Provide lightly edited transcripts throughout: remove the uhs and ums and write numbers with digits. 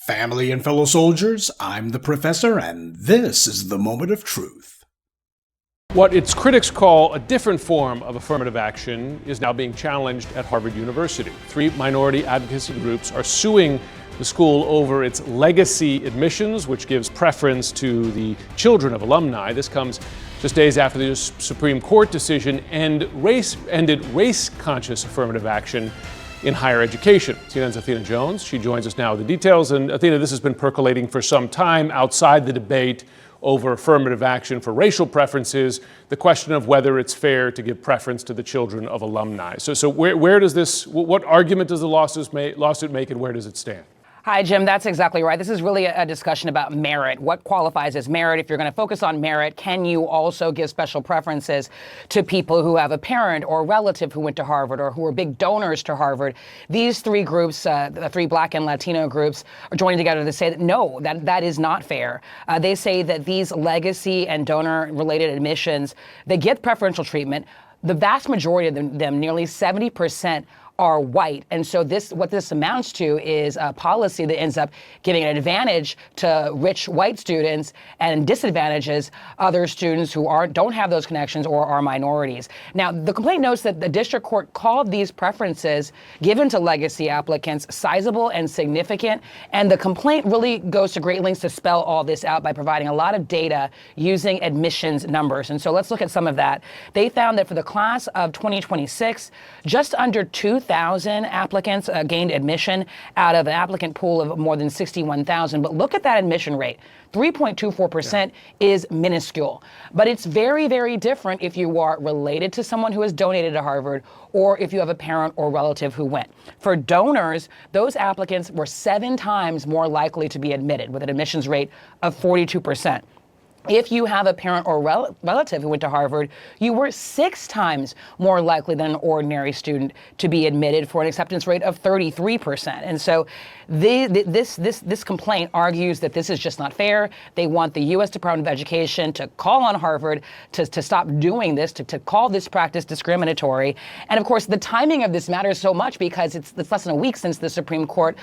Family and fellow soldiers, I'm the professor, and this is the moment of truth. What its critics call a different form of affirmative action is now being challenged at Harvard University. 3 minority advocacy groups are suing the school over its legacy admissions, which gives preference to the children of alumni. This comes just days after the Supreme Court decision ended race-conscious affirmative action in higher education. CNN's Athena Jones, she joins us now with the details. And Athena, this has been percolating for some time outside the debate over affirmative action for racial preferences, the question of whether it's fair to give preference to the children of alumni. So where does this, what argument does the lawsuit make, and where does it stand? Hi, Jim. That's exactly right. This is really a discussion about merit. What qualifies as merit? If you're going to focus on merit, can you also give special preferences to people who have a parent or relative who went to Harvard or who are big donors to Harvard? These 3 groups, the 3 Black and Latino groups, are joining together to say that no, that is not fair. They say that these legacy and donor-related admissions, they get preferential treatment. The vast majority of them, nearly 70%, are white. And so what this amounts to is a policy that ends up giving an advantage to rich white students and disadvantages other students who don't have those connections or are minorities. Now, the complaint notes that the district court called these preferences given to legacy applicants sizable and significant. And the complaint really goes to great lengths to spell all this out by providing a lot of data using admissions numbers. And so let's look at some of that. They found that for the class of 2026, just under 2,000 applicants gained admission out of an applicant pool of more than 61,000. But look at that admission rate. 3.24% is minuscule. But it's very, very different if you are related to someone who has donated to Harvard or if you have a parent or relative who went. For donors, those applicants were 7 times more likely to be admitted with an admissions rate of 42%. If you have a parent or relative who went to Harvard, you were 6 times more likely than an ordinary student to be admitted for an acceptance rate of 33%. And so this complaint argues that this is just not fair. They want the U.S. Department of Education to call on Harvard to stop doing this, to call this practice discriminatory. And of course, the timing of this matters so much because it's less than a week since the Supreme Court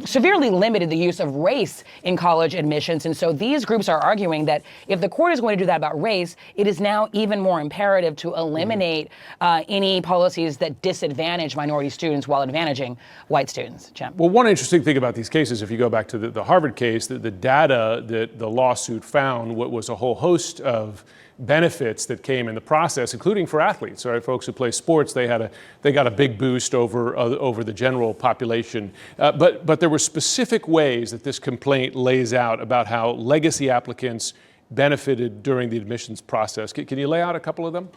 severely limited the use of race in college admissions. And so these groups are arguing that if the court is going to do that about race, it is now even more imperative to eliminate any policies that disadvantage minority students while advantaging white students. Jim. Well, one interesting thing about these cases, if you go back to the Harvard case, the data that the lawsuit found was a whole host of benefits that came in the process, including for athletes. Right, folks who play sports, they got a big boost over the general population. But there were specific ways that this complaint lays out about how legacy applicants benefited during the admissions process. Can you lay out a couple of them?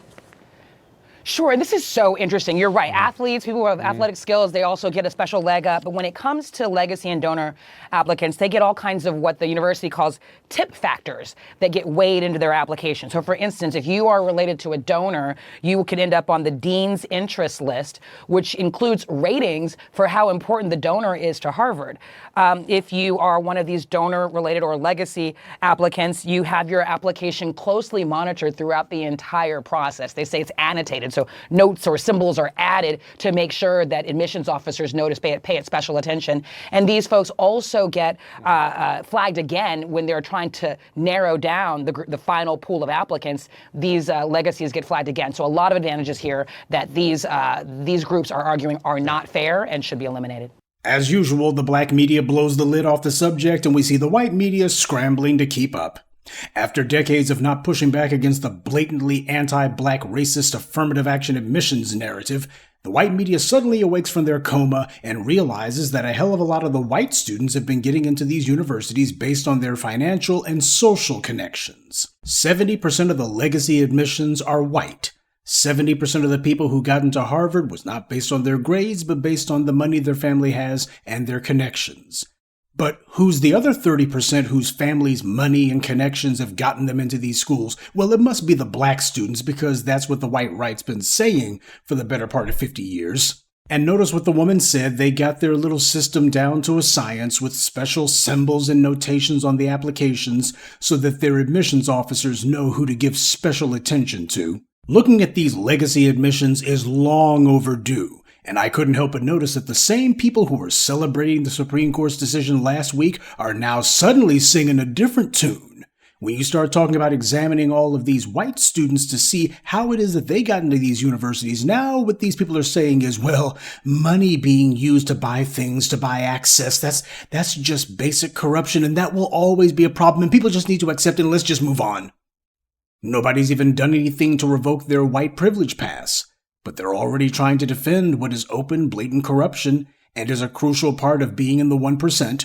Sure. This is so interesting. You're right. Athletes, people who have athletic skills, they also get a special leg up. But when it comes to legacy and donor applicants, they get all kinds of what the university calls tip factors that get weighed into their application. So for instance, if you are related to a donor, you could end up on the dean's interest list, which includes ratings for how important the donor is to Harvard. If you are one of these donor-related or legacy applicants, you have your application closely monitored throughout the entire process. They say it's annotated. So notes or symbols are added to make sure that admissions officers pay it special attention. And these folks also get flagged again when they're trying to narrow down the final pool of applicants. These legacies get flagged again. So a lot of advantages here that these groups are arguing are not fair and should be eliminated. As usual, the black media blows the lid off the subject, and we see the white media scrambling to keep up. After decades of not pushing back against the blatantly anti-black racist affirmative action admissions narrative, the white media suddenly awakes from their coma and realizes that a hell of a lot of the white students have been getting into these universities based on their financial and social connections. 70% of the legacy admissions are white. 70% of the people who got into Harvard was not based on their grades, but based on the money their family has and their connections. But who's the other 30% whose family's money and connections have gotten them into these schools? Well, it must be the black students, because that's what the white right's been saying for the better part of 50 years. And notice what the woman said. They got their little system down to a science with special symbols and notations on the applications so that their admissions officers know who to give special attention to. Looking at these legacy admissions is long overdue. And I couldn't help but notice that the same people who were celebrating the Supreme Court's decision last week are now suddenly singing a different tune. When you start talking about examining all of these white students to see how it is that they got into these universities, now what these people are saying is, well, money being used to buy things, to buy access, that's just basic corruption, and that will always be a problem, and people just need to accept it, and let's just move on. Nobody's even done anything to revoke their white privilege pass, but they're already trying to defend what is open, blatant corruption and is a crucial part of being in the 1%.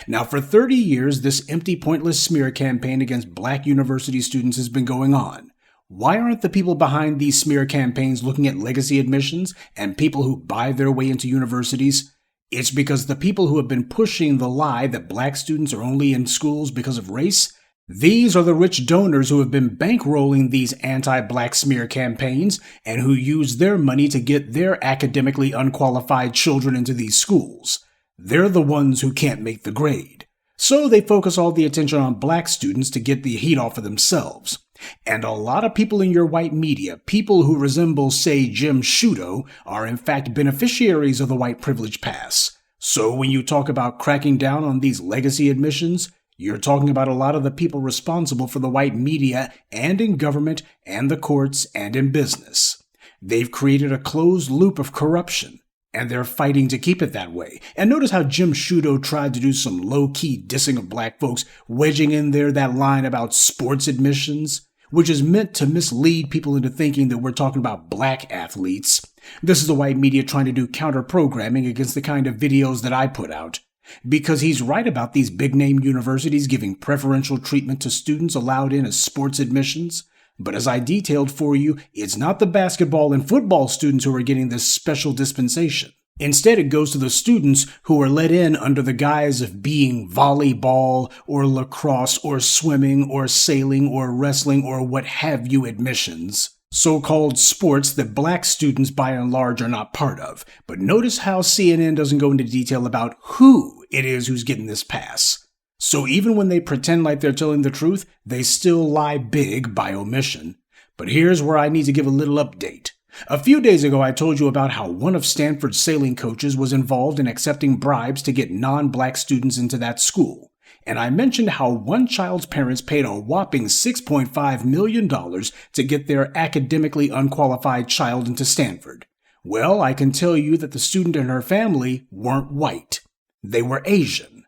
Now, for 30 years, this empty, pointless smear campaign against black university students has been going on. Why aren't the people behind these smear campaigns looking at legacy admissions and people who buy their way into universities? It's because the people who have been pushing the lie that black students are only in schools because of race, these are the rich donors who have been bankrolling these anti-black smear campaigns and who use their money to get their academically unqualified children into these schools. They're the ones who can't make the grade. So they focus all the attention on black students to get the heat off of themselves. And a lot of people in your white media, people who resemble, say, Jim Sciutto, are in fact beneficiaries of the white privilege pass. So when you talk about cracking down on these legacy admissions, you're talking about a lot of the people responsible for the white media and in government and the courts and in business. They've created a closed loop of corruption, and they're fighting to keep it that way. And notice how Jim Sciutto tried to do some low-key dissing of black folks, wedging in there that line about sports admissions, which is meant to mislead people into thinking that we're talking about black athletes. This is the white media trying to do counter-programming against the kind of videos that I put out. Because he's right about these big-name universities giving preferential treatment to students allowed in as sports admissions. But as I detailed for you, it's not the basketball and football students who are getting this special dispensation. Instead, it goes to the students who are let in under the guise of being volleyball or lacrosse or swimming or sailing or wrestling or what have you admissions. So-called sports that black students by and large are not part of. But notice how CNN doesn't go into detail about who it is who's getting this pass. So even when they pretend like they're telling the truth, they still lie big by omission. But here's where I need to give a little update. A few days ago, I told you about how one of Stanford's sailing coaches was involved in accepting bribes to get non-black students into that school. And I mentioned how one child's parents paid a whopping $6.5 million to get their academically unqualified child into Stanford. Well, I can tell you that the student and her family weren't white. They were Asian.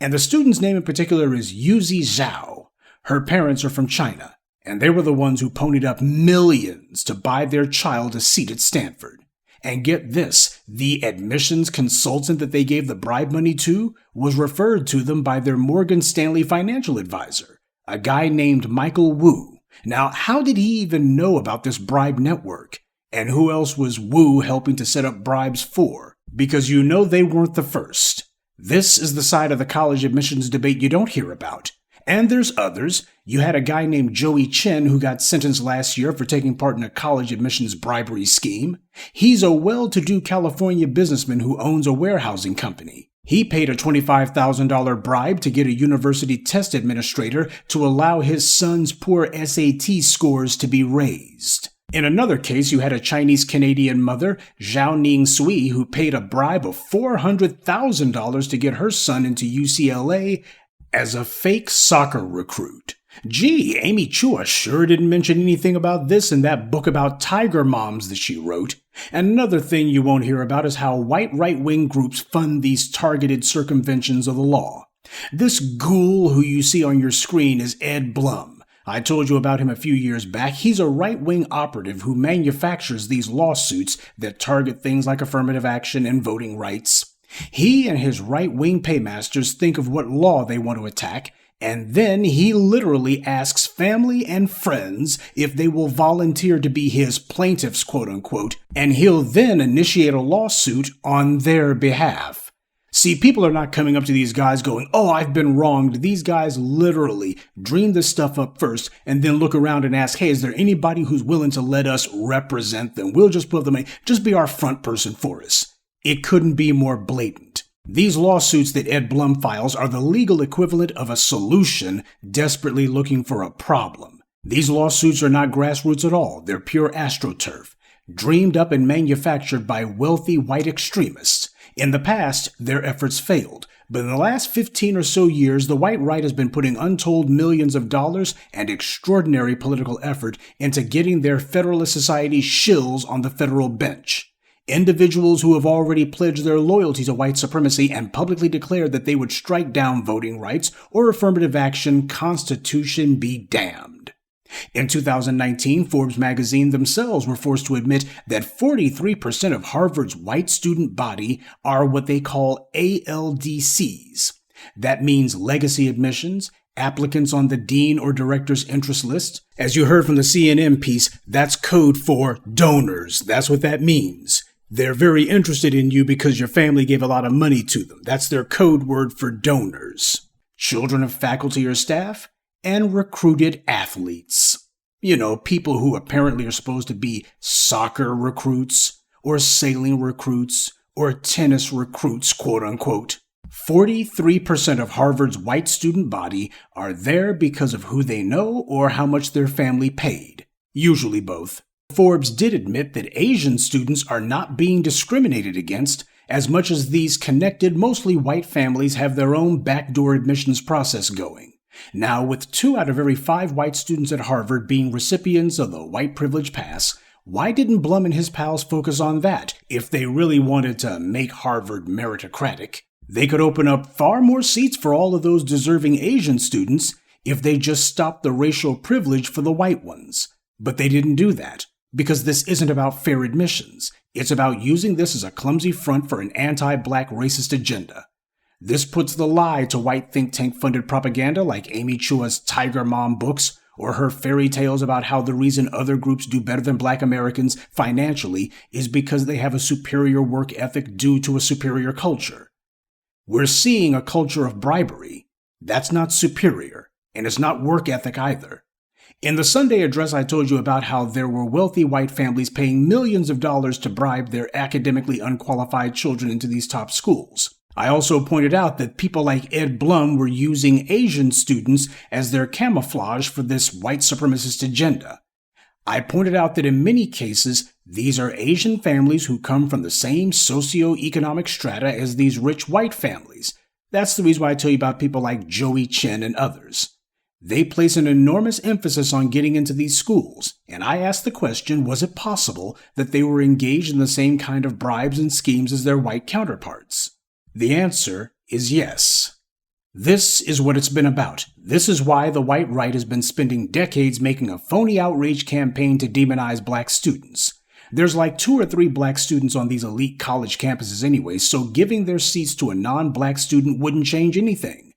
And the student's name in particular is Yuzi Zhao. Her parents are from China, and they were the ones who ponied up millions to buy their child a seat at Stanford. And get this, the admissions consultant that they gave the bribe money to was referred to them by their Morgan Stanley financial advisor, a guy named Michael Wu. Now, how did he even know about this bribe network? And who else was Wu helping to set up bribes for? Because you know they weren't the first. This is the side of the college admissions debate you don't hear about. And there's others. You had a guy named Joey Chen who got sentenced last year for taking part in a college admissions bribery scheme. He's a well-to-do California businessman who owns a warehousing company. He paid a $25,000 bribe to get a university test administrator to allow his son's poor SAT scores to be raised. In another case, you had a Chinese-Canadian mother, Zhao Ning Sui, who paid a bribe of $400,000 to get her son into UCLA as a fake soccer recruit. Gee, Amy Chua sure didn't mention anything about this in that book about tiger moms that she wrote. And another thing you won't hear about is how white right-wing groups fund these targeted circumventions of the law. This ghoul who you see on your screen is Ed Blum. I told you about him a few years back. He's a right-wing operative who manufactures these lawsuits that target things like affirmative action and voting rights. He and his right-wing paymasters think of what law they want to attack, and then he literally asks family and friends if they will volunteer to be his plaintiffs, quote-unquote, and he'll then initiate a lawsuit on their behalf. See, people are not coming up to these guys going, oh, I've been wronged. These guys literally dream this stuff up first and then look around and ask, hey, is there anybody who's willing to let us represent them? We'll just put them in, just be our front person for us. It couldn't be more blatant. These lawsuits that Ed Blum files are the legal equivalent of a solution desperately looking for a problem. These lawsuits are not grassroots at all. They're pure astroturf. dreamed up and manufactured by wealthy white extremists. In the past, their efforts failed, but in the last 15 or so years, the white right has been putting untold millions of dollars and extraordinary political effort into getting their Federalist Society shills on the federal bench. Individuals who have already pledged their loyalty to white supremacy and publicly declared that they would strike down voting rights or affirmative action, Constitution be damned. In 2019, Forbes magazine themselves were forced to admit that 43% of Harvard's white student body are what they call ALDCs. That means legacy admissions, applicants on the dean or director's interest list. As you heard from the CNN piece, that's code for donors. That's what that means. They're very interested in you because your family gave a lot of money to them. That's their code word for donors. Children of faculty or staff, and recruited athletes. You know, people who apparently are supposed to be soccer recruits, or sailing recruits, or tennis recruits, quote unquote. 43% of Harvard's white student body are there because of who they know or how much their family paid. Usually both. Forbes did admit that Asian students are not being discriminated against as much as these connected, mostly white families have their own backdoor admissions process going. Now, with 2 out of every 5 white students at Harvard being recipients of the white privilege pass, why didn't Blum and his pals focus on that if they really wanted to make Harvard meritocratic? They could open up far more seats for all of those deserving Asian students if they just stopped the racial privilege for the white ones. But they didn't do that, because this isn't about fair admissions. It's about using this as a clumsy front for an anti-black racist agenda. This puts the lie to white think tank-funded propaganda like Amy Chua's Tiger Mom books or her fairy tales about how the reason other groups do better than black Americans financially is because they have a superior work ethic due to a superior culture. We're seeing a culture of bribery. That's not superior, and it's not work ethic either. In the Sunday address, I told you about how there were wealthy white families paying millions of dollars to bribe their academically unqualified children into these top schools. I also pointed out that people like Ed Blum were using Asian students as their camouflage for this white supremacist agenda. I pointed out that in many cases, these are Asian families who come from the same socioeconomic strata as these rich white families. That's the reason why I tell you about people like Joey Chen and others. They place an enormous emphasis on getting into these schools, and I asked the question, was it possible that they were engaged in the same kind of bribes and schemes as their white counterparts? The answer is yes. This is what it's been about. This is why the white right has been spending decades making a phony outrage campaign to demonize black students. There's like 2 or 3 black students on these elite college campuses anyway, so giving their seats to a non-black student wouldn't change anything.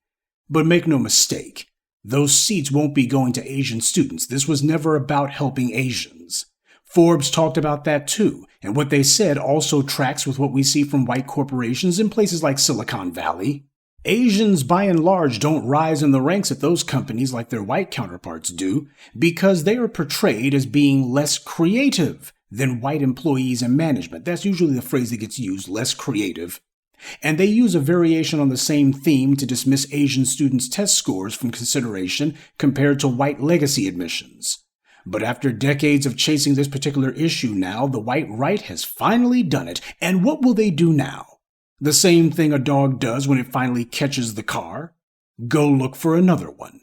But make no mistake, those seats won't be going to Asian students. This was never about helping Asians. Forbes talked about that too, and what they said also tracks with what we see from white corporations in places like Silicon Valley. Asians, by and large, don't rise in the ranks at those companies like their white counterparts do, because they are portrayed as being less creative than white employees and management. That's usually the phrase that gets used, less creative. And they use a variation on the same theme to dismiss Asian students' test scores from consideration compared to white legacy admissions. But after decades of chasing this particular issue now, the white right has finally done it. And what will they do now? The same thing a dog does when it finally catches the car. Go look for another one.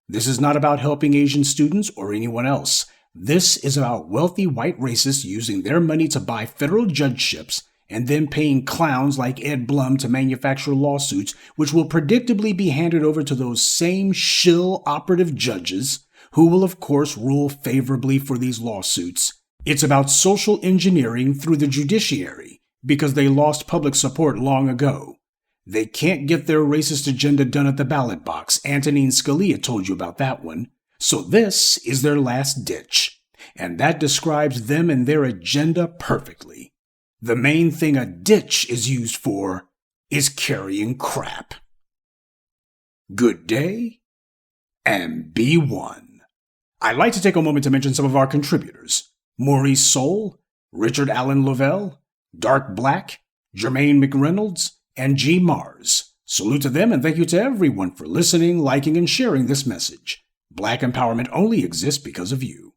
This is not about helping Asian students or anyone else. This is about wealthy white racists using their money to buy federal judgeships and then paying clowns like Ed Blum to manufacture lawsuits, which will predictably be handed over to those same shill operative judges who will, of course, rule favorably for these lawsuits. It's about social engineering through the judiciary, because they lost public support long ago. They can't get their racist agenda done at the ballot box. Antonin Scalia told you about that one. So this is their last ditch. And that describes them and their agenda perfectly. The main thing a ditch is used for is carrying crap. Good day, and be one. I'd like to take a moment to mention some of our contributors. Maurice Soul, Richard Allen Lovell, Dark Black, Jermaine McReynolds, and G. Mars. Salute to them and thank you to everyone for listening, liking, and sharing this message. Black empowerment only exists because of you.